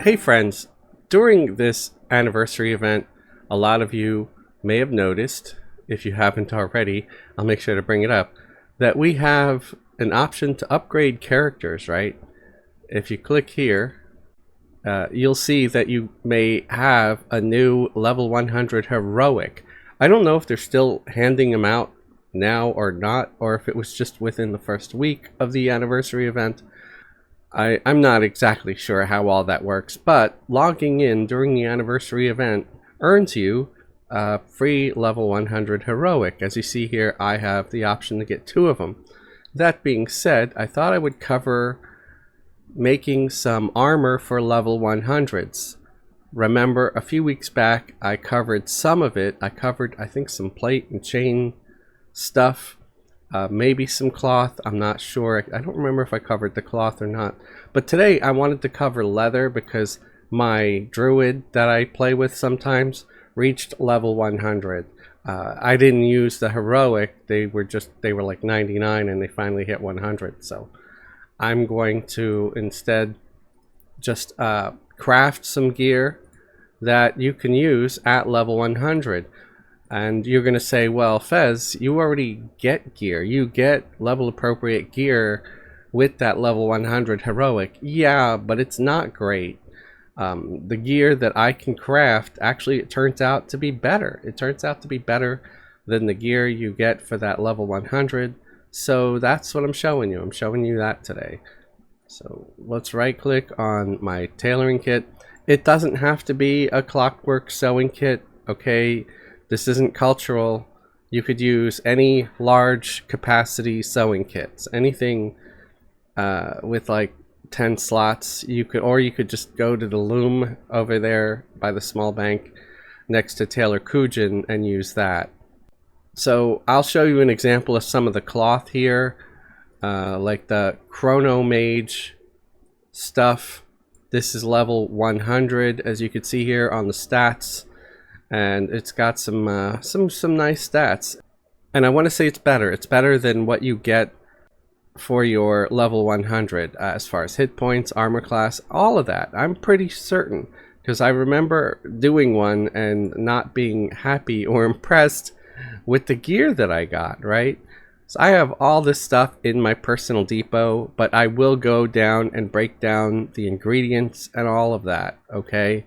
Hey friends, during this anniversary event, a lot of you may have noticed, if you haven't already, I'll make sure to bring it up, that we have an option to upgrade characters, right? If you click here, you'll see that you may have a new level 100 heroic. I don't know if they're still handing them out now or not, or if it was just within the first week of the anniversary event. I'm not exactly sure how all that works, but logging in during the anniversary event earns you a free level 100 heroic. As you see here, I have the option to get 2 of them. That being said, I thought I would cover making some armor for level 100s. Remember, a few weeks back, I covered some of it. I covered, I think, some plate and chain stuff. Maybe some cloth, I'm not sure. I don't remember if I covered the cloth or not. But today I wanted to cover leather because my druid that I play with sometimes reached level 100. I didn't use the heroic. They were like 99 and they finally hit 100. So I'm going to instead just craft some gear that you can use at level 100. And you're going to say, well, Fez, you already get gear. You get level appropriate gear with that level 100 heroic. Yeah, but it's not great. The gear that I can craft, actually, it turns out to be better. It turns out to be better than the gear you get for that level 100. So that's what I'm showing you. I'm showing you that today. So let's right click on my tailoring kit. It doesn't have to be a clockwork sewing kit, okay? This isn't cultural. You could use any large capacity sewing kits, anything with like 10 slots. You could just go to the loom over there by the small bank next to Taylor Kujin and use that. So I'll show you an example of some of the cloth here, like the Chrono Mage stuff. This is level 100, as you can see here on the stats. And it's got some nice stats, and I want to say it's better. It's better than what you get for your level 100 as far as hit points, armor class, all of that. I'm pretty certain because I remember doing one and not being happy or impressed with the gear that I got. Right, so I have all this stuff in my personal depot, but I will go down and break down the ingredients and all of that. Okay.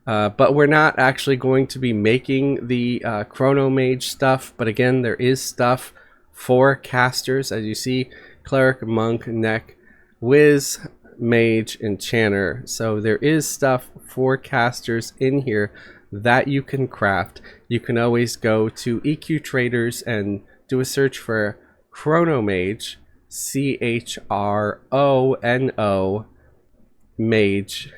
But we're not actually going to be making the Chrono Mage stuff. But again, there is stuff for casters. As you see, Cleric, Monk, Neck, Wiz, Mage, Enchanter. So there is stuff for casters in here that you can craft. You can always go to EQ Traders and do a search for Chrono Mage, CHRONO Mage.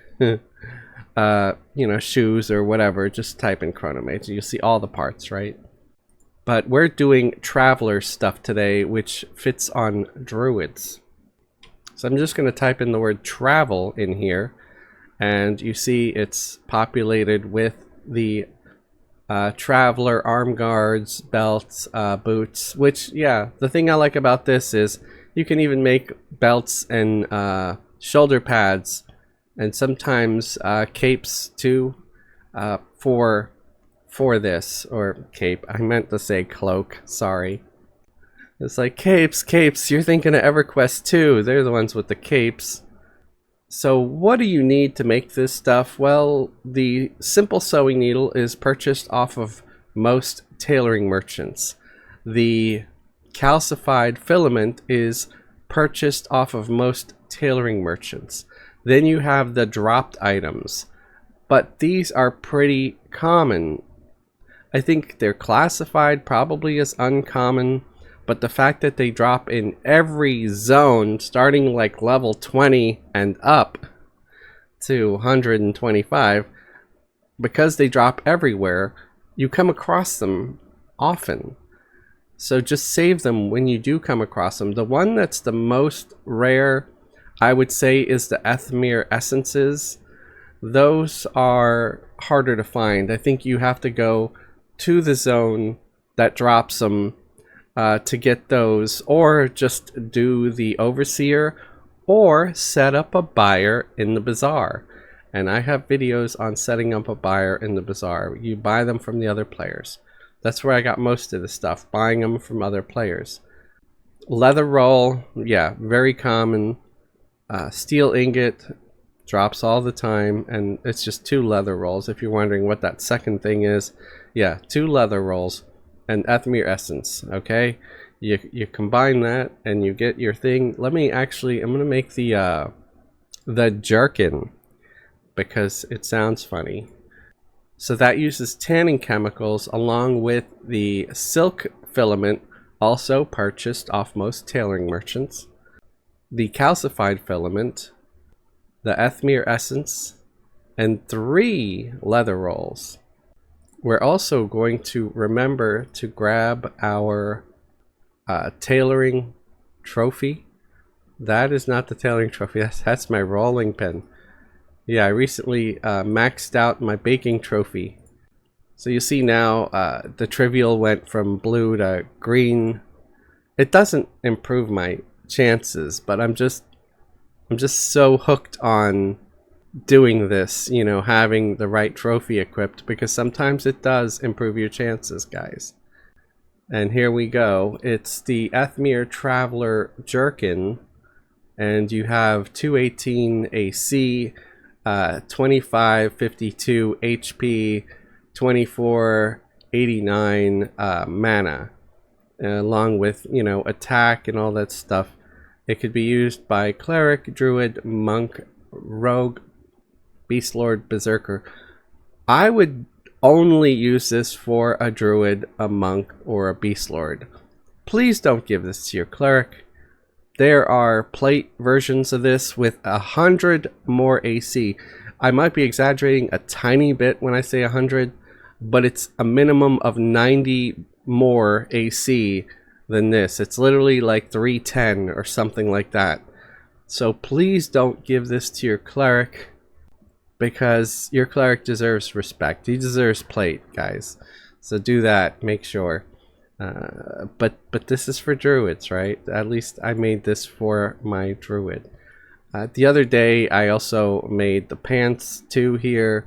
You know, shoes or whatever, just type in Chrono Mage and you'll see all the parts, right? But we're doing Traveler stuff today, which fits on Druids. So I'm just going to type in the word travel in here, and you see it's populated with the Traveler arm guards, belts, boots, which, yeah, the thing I like about this is you can even make belts and shoulder pads and sometimes capes too for this, or cape. I meant to say cloak, sorry. It's like capes, you're thinking of Everquest too. They're the ones with the capes. So what do you need to make this stuff? Well, the simple sewing needle is purchased off of most tailoring merchants. The calcified filament is purchased off of most tailoring merchants. Then you have the dropped items, but these are pretty common. I think they're classified probably as uncommon, but the fact that they drop in every zone, starting like level 20 and up to 125, because they drop everywhere, you come across them often. So just save them when you do come across them. The one that's the most rare, I would say, is the Ethmir essences. Those are harder to find. I think you have to go to the zone that drops them to get those, or just do the overseer, or set up a buyer in the bazaar. And I have videos on setting up a buyer in the bazaar. You buy them from the other players. That's where I got most of the stuff, buying them from other players. Leather roll, yeah, very common. Steel ingot drops all the time, and it's just 2 leather rolls. If you're wondering what that second thing is, yeah, 2 leather rolls and Ethmir essence. Okay, you combine that and you get your thing. Let me actually, I'm gonna make the jerkin because it sounds funny. So that uses tanning chemicals along with the silk filament, also purchased off most tailoring merchants, the calcified filament, the Ethmir essence, and 3 leather rolls. We're also going to remember to grab our tailoring trophy. That is not the tailoring trophy, that's my rolling pin. Yeah, I recently maxed out my baking trophy. So you see now the trivial went from blue to green. It doesn't improve my chances, but I'm just so hooked on doing this, you know, having the right trophy equipped, because sometimes it does improve your chances, guys. And here we go. It's the Ethmir Traveler Jerkin, and you have 218 AC, 2552 HP, 2489 mana, along with, you know, attack and all that stuff. It could be used by cleric, druid, monk, rogue, beast lord, berserker. I would only use this for a druid, a monk, or a beast lord. Please don't give this to your cleric. There are plate versions of this with 100 more AC. I might be exaggerating a tiny bit when I say 100, but it's a minimum of 90 more AC than this. It's literally like 310 or something like that. So please don't give this to your cleric, because your cleric deserves respect. He deserves plate, guys. So do that, make sure. But this is for druids, right? At least I made this for my druid. The other day I also made the pants too here.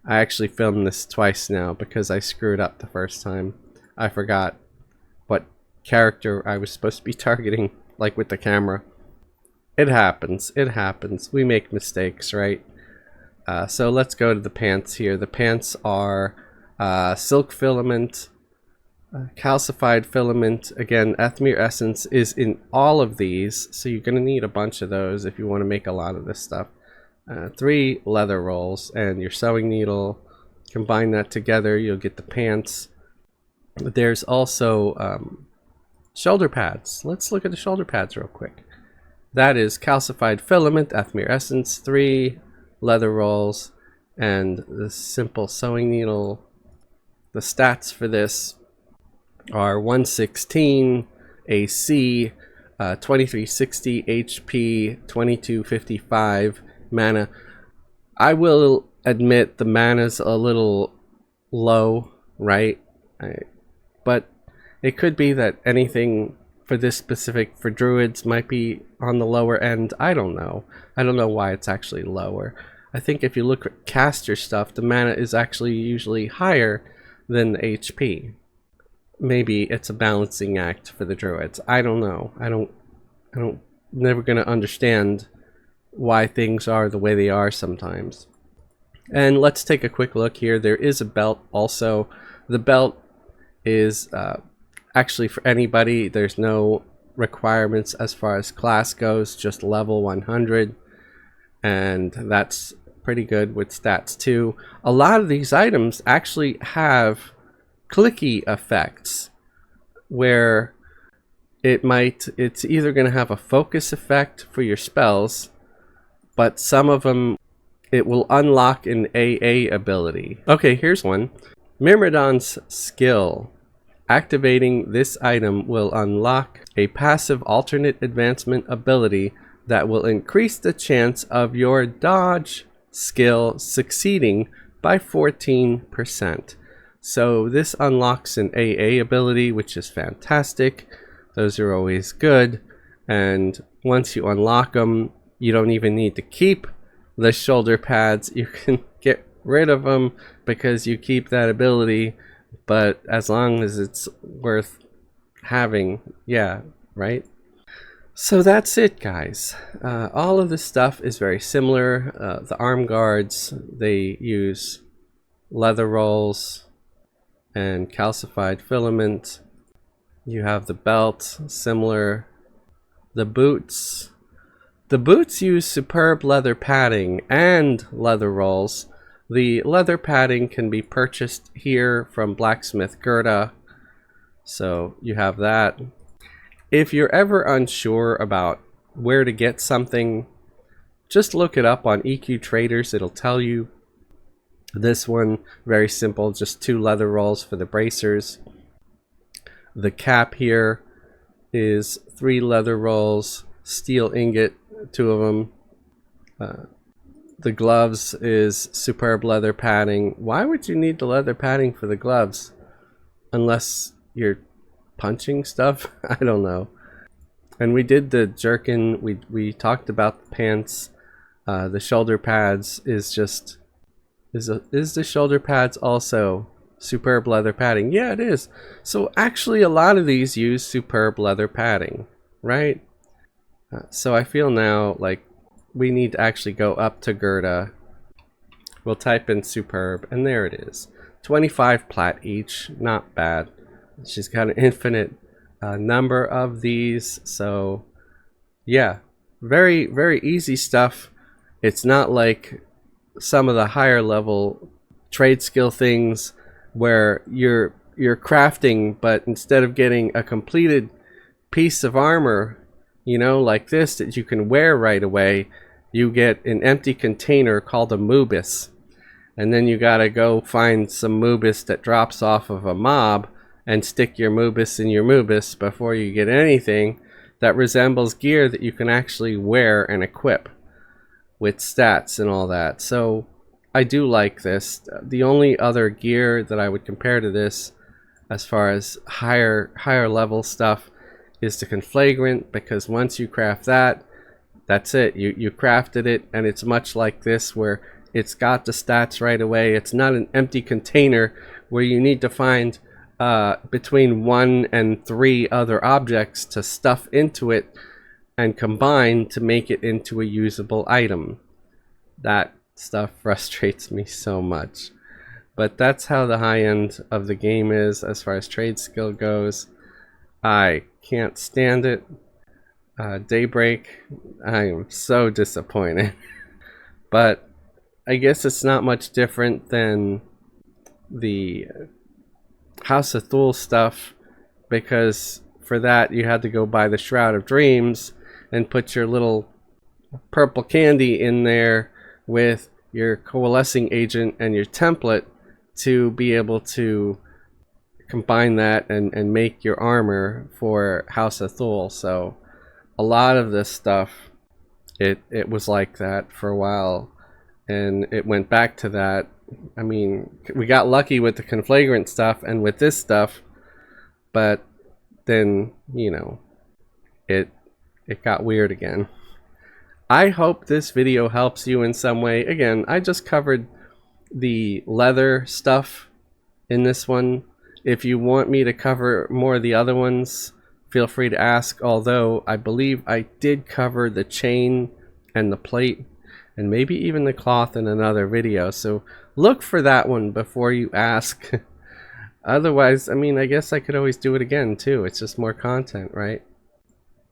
I actually filmed this twice now because I screwed up the first time. I forgot what character I was supposed to be targeting, like with the camera. It happens, it happens. We make mistakes, right? So let's go to the pants here. The pants are silk filament, calcified filament. Again, Ethmir essence is in all of these, so you're going to need a bunch of those if you want to make a lot of this stuff. 3 leather rolls and your sewing needle. Combine that together, you'll get the pants. There's also shoulder pads. Let's look at the shoulder pads real quick. That is calcified filament, Ethmir essence, 3 leather rolls, and the simple sewing needle. The stats for this are 116 AC, 2360 HP, 2255 mana. I will admit the mana's a little low, right? But it could be that anything for this specific for druids might be on the lower end. I don't know. I don't know why it's actually lower. I think if you look at caster stuff, the mana is actually usually higher than the HP. Maybe it's a balancing act for the druids. I don't know. I don't never gonna understand why things are the way they are sometimes. And let's take a quick look here. There is a belt also. The belt is actually for anybody. There's no requirements as far as class goes, just level 100, and that's pretty good with stats too. A lot of these items actually have clicky effects where it's either going to have a focus effect for your spells, but some of them it will unlock an AA ability. Okay, here's one. Myrmidon's skill. Activating this item will unlock a passive alternate advancement ability that will increase the chance of your dodge skill succeeding by 14%. So this unlocks an AA ability, which is fantastic. Those are always good. And once you unlock them, you don't even need to keep the shoulder pads. You can get rid of them because you keep that ability, but as long as it's worth having, yeah, right? So that's it, guys. All of this stuff is very similar. The arm guards, they use leather rolls and calcified filament. You have the belt, similar. The boots use superb leather padding and leather rolls. The leather padding can be purchased here from Blacksmith Gerda, so you have that. If you're ever unsure about where to get something, just look it up on EQ Traders. It'll tell you. This one, very simple, just 2 leather rolls for the bracers. The cap here is 3 leather rolls, steel ingot, 2 of them. The gloves is superb leather padding. Why would you need the leather padding for the gloves? Unless you're punching stuff? I don't know. And we did the jerkin. We talked about the pants. The shoulder pads is just... Is the shoulder pads also superb leather padding? Yeah, it is. So actually a lot of these use superb leather padding, right? So I feel now like we need to actually go up to Gerda. We'll type in superb, and there it is. 25 plat each, not bad. She's got an infinite number of these, so yeah, very, very easy stuff. It's not like some of the higher level trade skill things where you're crafting, but instead of getting a completed piece of armor, you know, like this that you can wear right away, you get an empty container called a Mubis, and then you gotta go find some Mubis that drops off of a mob and stick your Mubis in your Mubis before you get anything that resembles gear that you can actually wear and equip with stats and all that. So I do like this. The only other gear that I would compare to this as far as higher level stuff is the Conflagrant, because once you craft that, that's it. You crafted it, and it's much like this where it's got the stats right away. It's not an empty container where you need to find between 1 and 3 other objects to stuff into it and combine to make it into a usable item. That stuff frustrates me so much. But that's how the high end of the game is as far as trade skill goes. I can't stand it. Daybreak, I am so disappointed. But I guess it's not much different than the House of Thule stuff, because for that you had to go buy the Shroud of Dreams and put your little purple candy in there with your coalescing agent and your template to be able to combine that and make your armor for House of Thule. So a lot of this stuff, it was like that for a while, and it went back to that. I mean, we got lucky with the Conflagrant stuff and with this stuff, but then, you know, it got weird again. I hope this video helps you in some way. Again, I just covered the leather stuff in this one. If you want me to cover more of the other ones, feel free to ask, although I believe I did cover the chain and the plate and maybe even the cloth in another video, so look for that one before you ask. Otherwise, I mean, I guess I could always do it again too. It's just more content, right?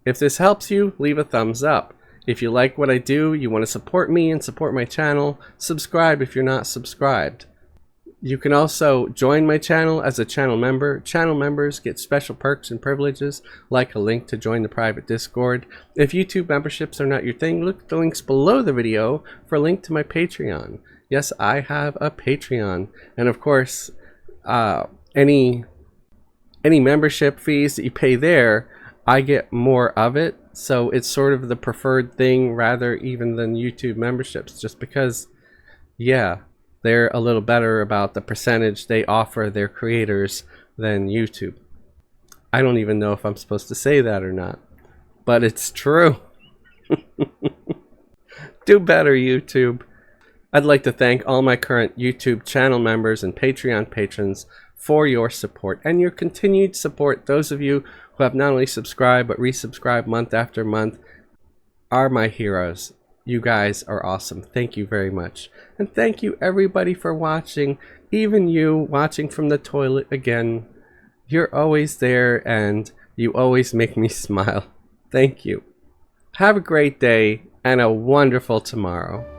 If this helps you, leave a thumbs up. If you like what I do, you want to support me and support my channel, subscribe if you're not subscribed. You can also join my channel as a channel member. Channel members get special perks and privileges, like a link to join the private Discord. If YouTube memberships are not your thing, look at the links below the video for a link to my Patreon. Yes, I have a Patreon. And of course, any membership fees that you pay there, I get more of it. So it's sort of the preferred thing rather even than YouTube memberships, just because, yeah, they're a little better about the percentage they offer their creators than YouTube. I don't even know if I'm supposed to say that or not, but it's true. Do better, YouTube. I'd like to thank all my current YouTube channel members and Patreon patrons for your support and your continued support. Those of you who have not only subscribed but resubscribed month after month are my heroes. You guys are awesome. Thank you very much. And thank you everybody for watching. Even you watching from the toilet again. You're always there and you always make me smile. Thank you. Have a great day and a wonderful tomorrow.